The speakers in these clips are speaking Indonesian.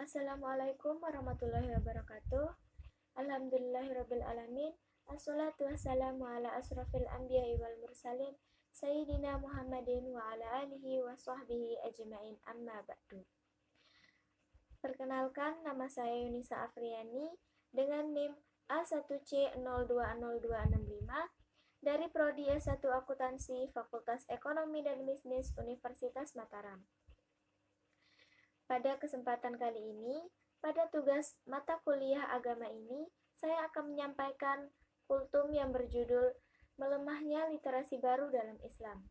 Assalamualaikum warahmatullahi wabarakatuh. Alhamdulillahirabbil alamin. Assalatu wassalamu ala asrafil anbiya'i wal mursalin Sayyidina Muhammadin wa ala alihi wa sahbihi ajma'in, amma ba'du. Perkenalkan, nama saya Yunisa Afriani dengan NIM A1C020265 dari Prodi S1 Akuntansi Fakultas Ekonomi dan Bisnis Universitas Mataram. Pada kesempatan kali ini, pada tugas mata kuliah agama ini, saya akan menyampaikan kultum yang berjudul Melemahnya Literasi Baru dalam Islam.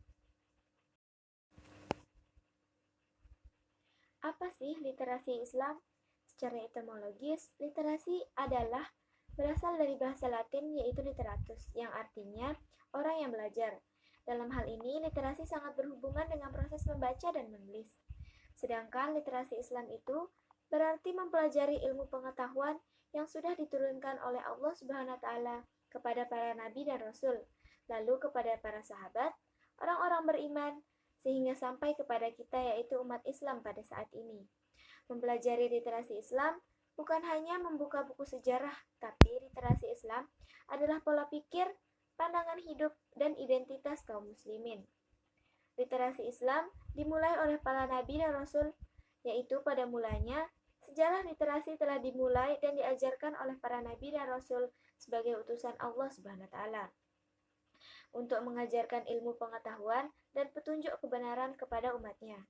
Apa sih literasi Islam? Secara etimologis, literasi adalah berasal dari bahasa Latin yaitu literatus, yang artinya orang yang belajar. Dalam hal ini, literasi sangat berhubungan dengan proses membaca dan menulis. Sedangkan literasi Islam itu berarti mempelajari ilmu pengetahuan yang sudah diturunkan oleh Allah Subhanahu wa taala kepada para nabi dan rasul, lalu kepada para sahabat, orang-orang beriman, sehingga sampai kepada kita yaitu umat Islam pada saat ini. Mempelajari literasi Islam bukan hanya membuka buku sejarah, tapi literasi Islam adalah pola pikir, pandangan hidup, dan identitas kaum muslimin. Literasi Islam dimulai oleh para nabi dan rasul, yaitu pada mulanya sejarah literasi telah dimulai dan diajarkan oleh para nabi dan rasul sebagai utusan Allah Subhanahu wa taala untuk mengajarkan ilmu pengetahuan dan petunjuk kebenaran kepada umatnya.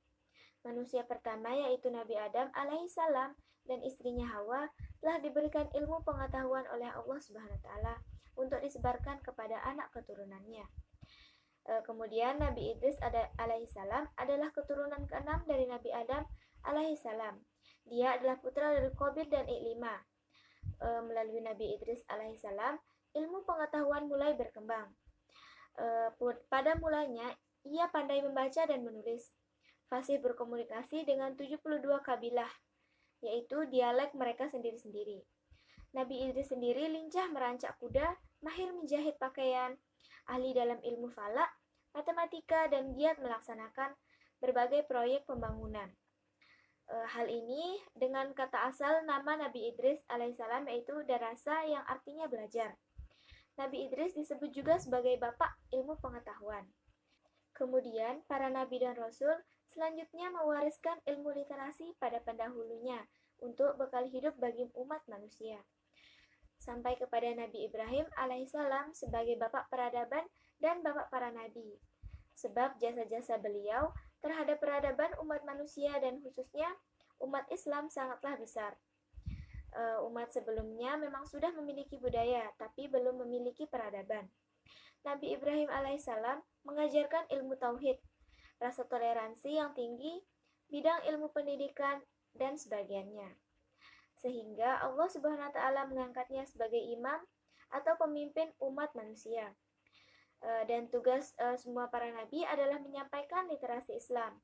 Manusia pertama yaitu Nabi Adam alaihissalam dan istrinya Hawa telah diberikan ilmu pengetahuan oleh Allah Subhanahu wa taala untuk disebarkan kepada anak keturunannya. Kemudian Nabi Idris alaihissalam adalah keturunan ke-6 dari Nabi Adam alaihissalam. Dia adalah putra dari Qabil dan Iklimah. Melalui Nabi Idris alaihissalam, ilmu pengetahuan mulai berkembang. Pada mulanya, ia pandai membaca dan menulis, fasih berkomunikasi dengan 72 kabilah, yaitu dialek mereka sendiri-sendiri. Nabi Idris sendiri lincah merancak kuda, mahir menjahit pakaian, ahli dalam ilmu falak, matematika, dan giat melaksanakan berbagai proyek pembangunan. Hal ini dengan kata asal nama Nabi Idris alaihissalam yaitu darasa yang artinya belajar. Nabi Idris disebut juga sebagai bapak ilmu pengetahuan. Kemudian para nabi dan rasul selanjutnya mewariskan ilmu literasi pada pendahulunya untuk bekal hidup bagi umat manusia. Sampai kepada Nabi Ibrahim alaihissalam sebagai bapak peradaban dan bapak para nabi. Sebab jasa-jasa beliau terhadap peradaban umat manusia dan khususnya umat Islam sangatlah besar. Umat sebelumnya memang sudah memiliki budaya, tapi belum memiliki peradaban. Nabi Ibrahim alaihissalam mengajarkan ilmu tauhid, rasa toleransi yang tinggi, bidang ilmu pendidikan, dan sebagainya. Sehingga Allah Subhanahu wa taala mengangkatnya sebagai imam atau pemimpin umat manusia. Dan tugas semua para nabi adalah menyampaikan literasi Islam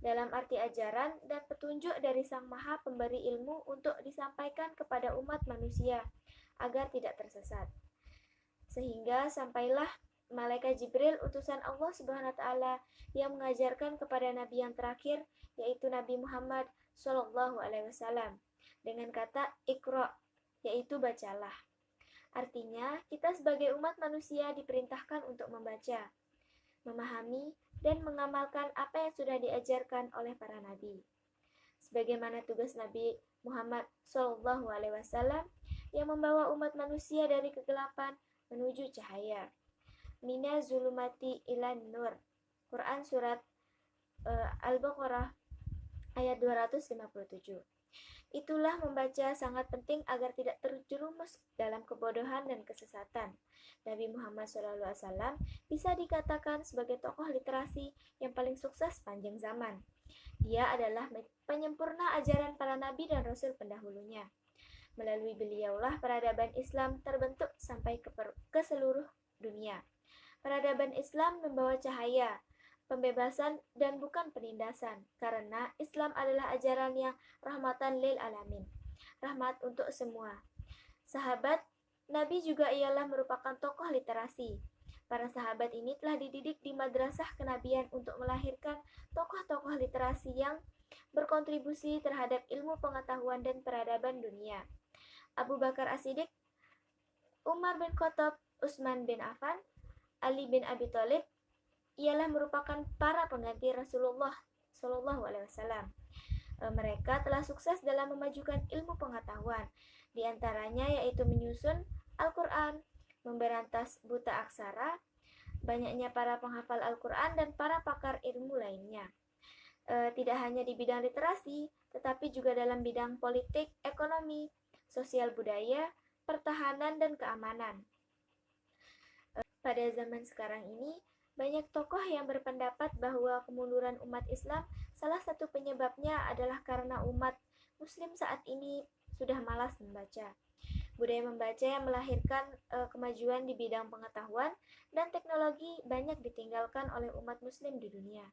dalam arti ajaran dan petunjuk dari Sang Maha Pemberi ilmu untuk disampaikan kepada umat manusia agar tidak tersesat. Sehingga sampailah malaikat Jibril utusan Allah Subhanahu wa taala yang mengajarkan kepada nabi yang terakhir yaitu Nabi Muhammad sallallahu alaihi wasallam dengan kata Iqra, yaitu bacalah. Artinya, kita sebagai umat manusia diperintahkan untuk membaca, memahami, dan mengamalkan apa yang sudah diajarkan oleh para nabi. Sebagaimana tugas Nabi Muhammad SAW yang membawa umat manusia dari kegelapan menuju cahaya. Mina zulumati ilan nur. Quran surat Al-Baqarah ayat 257. Itulah membaca sangat penting agar tidak terjerumus dalam kebodohan dan kesesatan. Nabi Muhammad SAW bisa dikatakan sebagai tokoh literasi yang paling sukses sepanjang zaman. Dia adalah penyempurna ajaran para nabi dan rasul pendahulunya. Melalui beliaulah peradaban Islam terbentuk sampai ke seluruh dunia. Peradaban Islam membawa cahaya, pembebasan dan bukan penindasan, karena Islam adalah ajaran yang rahmatan lil alamin, rahmat untuk semua. Sahabat Nabi juga ialah merupakan tokoh literasi. Para sahabat ini telah dididik di madrasah kenabian untuk melahirkan tokoh-tokoh literasi yang berkontribusi terhadap ilmu pengetahuan dan peradaban dunia. Abu Bakar As-Siddiq, Umar bin Khattab, Utsman bin Affan, Ali bin Abi Thalib ialah merupakan para pengganti Rasulullah Shallallahu Alaihi Wasallam. Mereka telah sukses dalam memajukan ilmu pengetahuan, di antaranya yaitu menyusun Al-Quran, memberantas buta aksara, banyaknya para penghafal Al-Quran dan para pakar ilmu lainnya. Tidak hanya di bidang literasi, tetapi juga dalam bidang politik, ekonomi, sosial budaya, pertahanan, dan keamanan. Pada zaman sekarang ini, banyak tokoh yang berpendapat bahwa kemunduran umat Islam salah satu penyebabnya adalah karena umat Muslim saat ini sudah malas membaca. Budaya membaca yang melahirkan kemajuan di bidang pengetahuan dan teknologi banyak ditinggalkan oleh umat Muslim di dunia.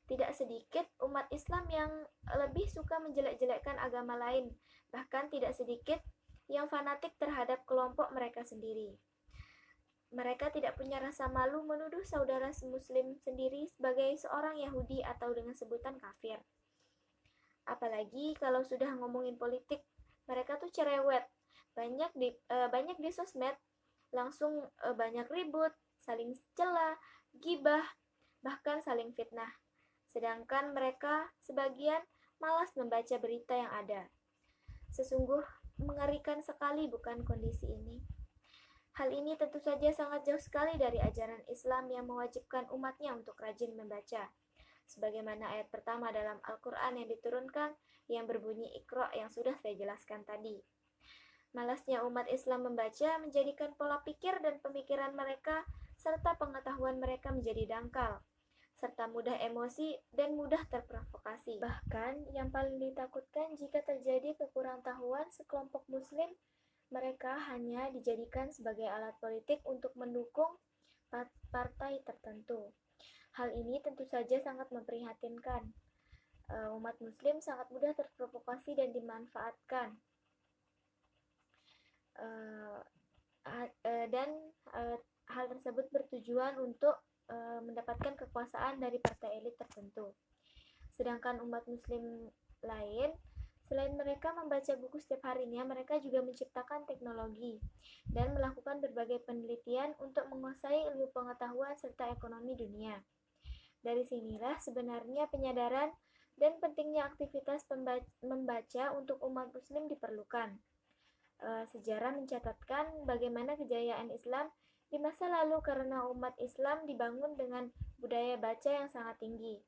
Tidak sedikit umat Islam yang lebih suka menjelek-jelekkan agama lain, bahkan tidak sedikit yang fanatik terhadap kelompok mereka sendiri. Mereka tidak punya rasa malu menuduh saudara muslim sendiri sebagai seorang Yahudi atau dengan sebutan kafir. Apalagi kalau sudah ngomongin politik, mereka tuh cerewet. Banyak di sosmed, langsung banyak ribut, saling cela, gibah, bahkan saling fitnah. Sedangkan mereka sebagian malas membaca berita yang ada. Sesungguh mengerikan sekali bukan kondisi ini. Hal ini tentu saja sangat jauh sekali dari ajaran Islam yang mewajibkan umatnya untuk rajin membaca. Sebagaimana ayat pertama dalam Al-Quran yang diturunkan yang berbunyi Iqra yang sudah saya jelaskan tadi. Malasnya umat Islam membaca menjadikan pola pikir dan pemikiran mereka serta pengetahuan mereka menjadi dangkal, serta mudah emosi dan mudah terprovokasi. Bahkan yang paling ditakutkan jika terjadi kekurang tahuan sekelompok muslim, mereka hanya dijadikan sebagai alat politik untuk mendukung partai tertentu. Hal ini tentu saja sangat memprihatinkan. Umat muslim sangat mudah terprovokasi dan dimanfaatkan. Hal tersebut bertujuan untuk mendapatkan kekuasaan dari partai elit tertentu. Sedangkan umat muslim lain, selain mereka membaca buku setiap harinya, mereka juga menciptakan teknologi dan melakukan berbagai penelitian untuk menguasai ilmu pengetahuan serta ekonomi dunia. Dari sinilah sebenarnya penyadaran dan pentingnya aktivitas membaca untuk umat muslim diperlukan. Sejarah mencatatkan bagaimana kejayaan Islam di masa lalu karena umat Islam dibangun dengan budaya baca yang sangat tinggi.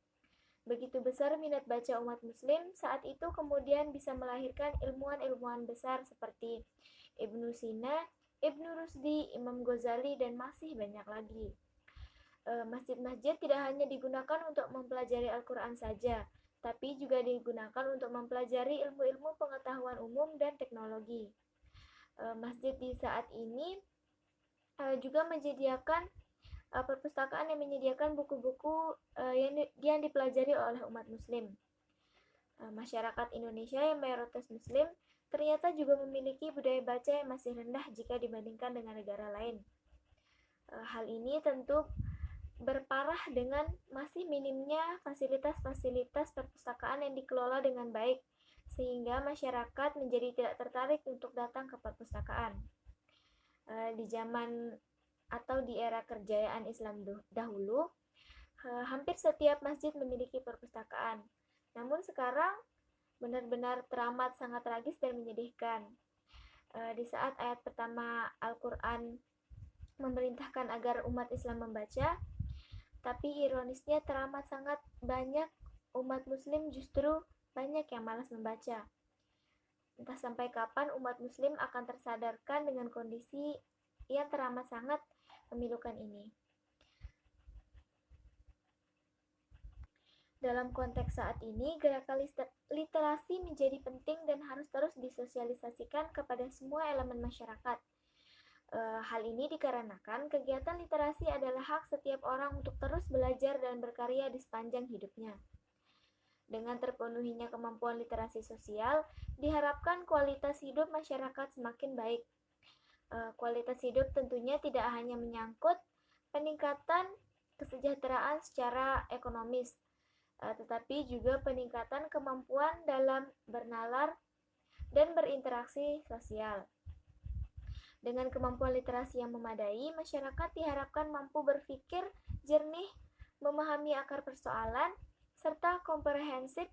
Begitu besar minat baca umat muslim, saat itu kemudian bisa melahirkan ilmuwan-ilmuwan besar seperti Ibnu Sina, Ibnu Rusdi, Imam Ghazali, dan masih banyak lagi. Masjid-masjid tidak hanya digunakan untuk mempelajari Al-Quran saja, tapi juga digunakan untuk mempelajari ilmu-ilmu pengetahuan umum dan teknologi. Masjid di saat ini juga menyediakan perpustakaan yang menyediakan buku-buku yang dipelajari oleh umat muslim. Masyarakat Indonesia yang mayoritas muslim ternyata juga memiliki budaya baca yang masih rendah jika dibandingkan dengan negara lain. Hal ini tentu berparah dengan masih minimnya fasilitas-fasilitas perpustakaan yang dikelola dengan baik, sehingga masyarakat menjadi tidak tertarik untuk datang ke perpustakaan. Di zaman atau di era kejayaan Islam dahulu, hampir setiap masjid memiliki perpustakaan. Namun sekarang benar-benar teramat sangat tragis dan menyedihkan. Di saat ayat pertama Al-Quran memerintahkan agar umat Islam membaca, tapi ironisnya teramat sangat banyak umat muslim justru banyak yang malas membaca. Entah sampai kapan umat muslim akan tersadarkan dengan kondisi yang teramat sangat memilukan ini. Dalam konteks saat ini, gerakan literasi menjadi penting dan harus terus disosialisasikan kepada semua elemen masyarakat. Hal ini dikarenakan kegiatan literasi adalah hak setiap orang untuk terus belajar dan berkarya di sepanjang hidupnya. Dengan terpenuhinya kemampuan literasi sosial, diharapkan kualitas hidup masyarakat semakin baik. Kualitas hidup tentunya tidak hanya menyangkut peningkatan kesejahteraan secara ekonomis, tetapi juga peningkatan kemampuan dalam bernalar dan berinteraksi sosial. Dengan kemampuan literasi yang memadai, masyarakat diharapkan mampu berpikir jernih, memahami akar persoalan, serta komprehensif,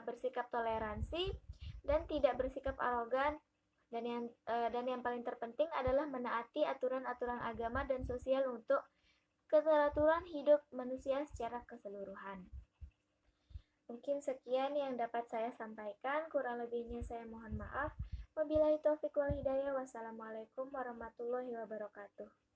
bersikap toleransi, dan tidak bersikap arogan. Dan yang paling terpenting adalah menaati aturan-aturan agama dan sosial untuk keteraturan hidup manusia secara keseluruhan. Mungkin sekian yang dapat saya sampaikan, kurang lebihnya saya mohon maaf. Wabillahi taufiq wal hidayah. Wassalamualaikum warahmatullahi wabarakatuh.